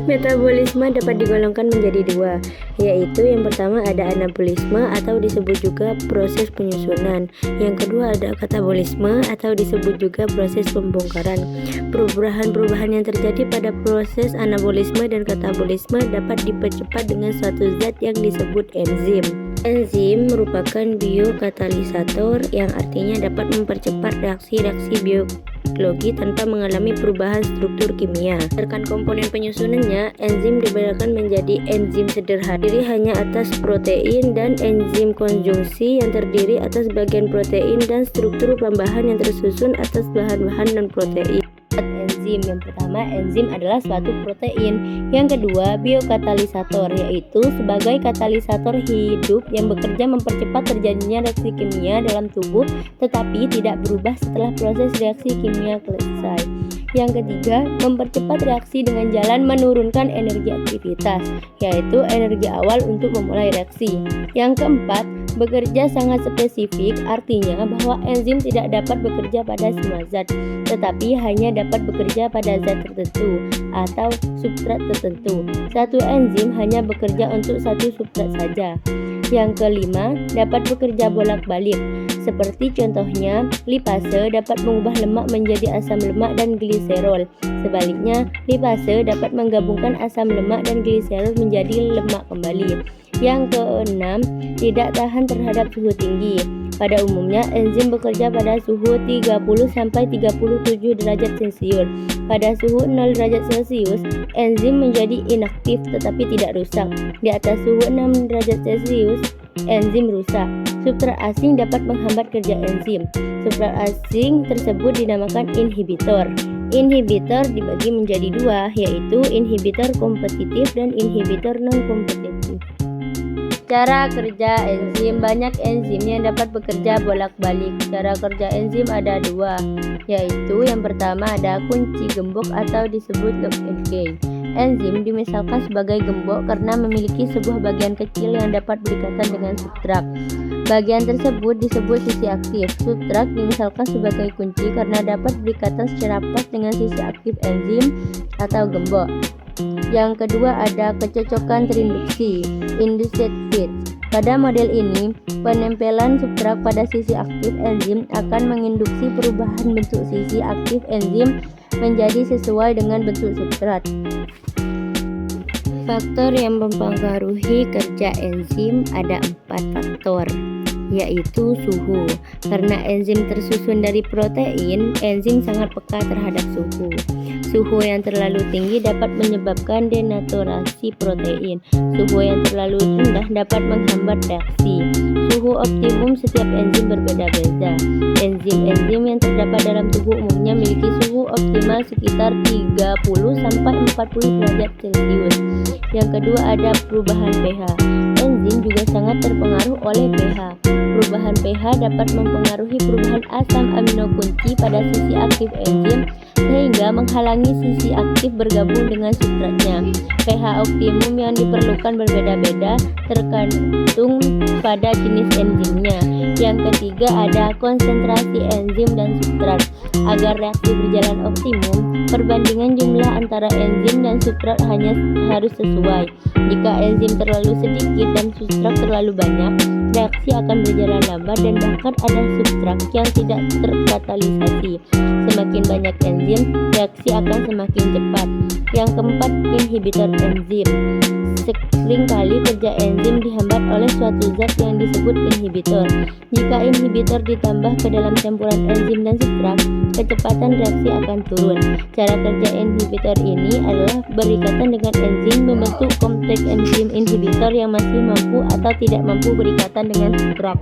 Metabolisme dapat digolongkan menjadi dua, yaitu yang pertama ada anabolisme atau disebut juga proses penyusunan. Yang kedua ada katabolisme atau disebut juga proses pembongkaran. Perubahan-perubahan yang terjadi pada proses anabolisme dan katabolisme dapat dipercepat dengan suatu zat yang disebut enzim. Enzim merupakan biokatalisator yang artinya dapat mempercepat reaksi-reaksi biologi tanpa mengalami perubahan struktur kimia. Berdasarkan komponen penyusunannya, enzim dibedakan menjadi enzim sederhana terdiri hanya atas protein dan enzim konjungsi yang terdiri atas bagian protein dan struktur tambahan yang tersusun atas bahan-bahan non-protein. Enzim yang pertama, enzim adalah suatu protein. Yang kedua, biokatalisator, yaitu sebagai katalisator hidup yang bekerja mempercepat terjadinya reaksi kimia dalam tubuh tetapi tidak berubah setelah proses reaksi kimia selesai. Yang ketiga, mempercepat reaksi dengan jalan menurunkan energi aktivitas, yaitu energi awal untuk memulai reaksi. Yang keempat, bekerja sangat spesifik, artinya bahwa enzim tidak dapat bekerja pada semua zat, tetapi hanya dapat bekerja pada zat tertentu atau substrat tertentu. Satu enzim hanya bekerja untuk satu substrat saja. Yang kelima, dapat bekerja bolak-balik. Seperti contohnya, lipase dapat mengubah lemak menjadi asam lemak dan gliserol. Sebaliknya, lipase dapat menggabungkan asam lemak dan gliserol menjadi lemak kembali. Yang keenam, tidak tahan terhadap suhu tinggi. Pada umumnya, enzim bekerja pada suhu 30-37 derajat Celcius. Pada suhu 0 derajat Celcius, enzim menjadi inaktif tetapi tidak rusak. Di atas suhu 6 derajat Celcius, enzim rusak. Substrat asing dapat menghambat kerja enzim. Substrat asing tersebut dinamakan inhibitor. Inhibitor dibagi menjadi dua, yaitu inhibitor kompetitif dan inhibitor non-kompetitif. Cara kerja enzim, banyak enzim yang dapat bekerja bolak-balik. Cara kerja enzim ada dua, yaitu yang pertama ada kunci gembok atau disebut lock and key. Enzim dimisalkan sebagai gembok karena memiliki sebuah bagian kecil yang dapat berikatan dengan substrat. Bagian tersebut disebut sisi aktif. Substrat dimisalkan sebagai kunci karena dapat berikatan secara pas dengan sisi aktif enzim atau gembok. Yang kedua ada kecocokan terinduksi, induced fit. Pada model ini, penempelan substrat pada sisi aktif enzim akan menginduksi perubahan bentuk sisi aktif enzim menjadi sesuai dengan bentuk substrat. Faktor yang mempengaruhi kerja enzim ada 4 faktor, yaitu suhu. Karena enzim tersusun dari protein, enzim sangat peka terhadap suhu. Suhu yang terlalu tinggi dapat menyebabkan denaturasi protein. Suhu yang terlalu rendah dapat menghambat reaksi. Suhu optimum setiap enzim berbeda-beda. Enzim-enzim yang terdapat dalam tubuh umumnya memiliki suhu optimal sekitar 30-40 derajat Celcius. Yang kedua ada perubahan pH. Enzim juga sangat terpengaruh oleh pH. Perubahan pH dapat mempengaruhi perubahan asam amino kunci pada sisi aktif enzim sehingga menghalangi sisi aktif bergabung dengan substratnya. pH optimum yang diperlukan berbeda-beda tergantung pada jenis enzimnya. Yang ketiga ada konsentrasi enzim dan substrat. Agar reaksi berjalan optimum, perbandingan jumlah antara enzim dan substrat hanya harus sesuai. Jika enzim terlalu sedikit dan substrat terlalu banyak, reaksi akan berjalan lambat dan bahkan ada substrat yang tidak terkatalisasi. Semakin banyak enzim, reaksi akan semakin cepat. Yang keempat, inhibitor enzim. Seringkali kerja enzim dihambat oleh suatu zat yang disebut inhibitor. Jika inhibitor ditambah ke dalam campuran enzim dan substrat, kecepatan reaksi akan turun. Cara kerja inhibitor ini adalah berikatan dengan enzim membentuk kompleks enzim inhibitor yang masih mampu atau tidak mampu berikatan dengan substrat.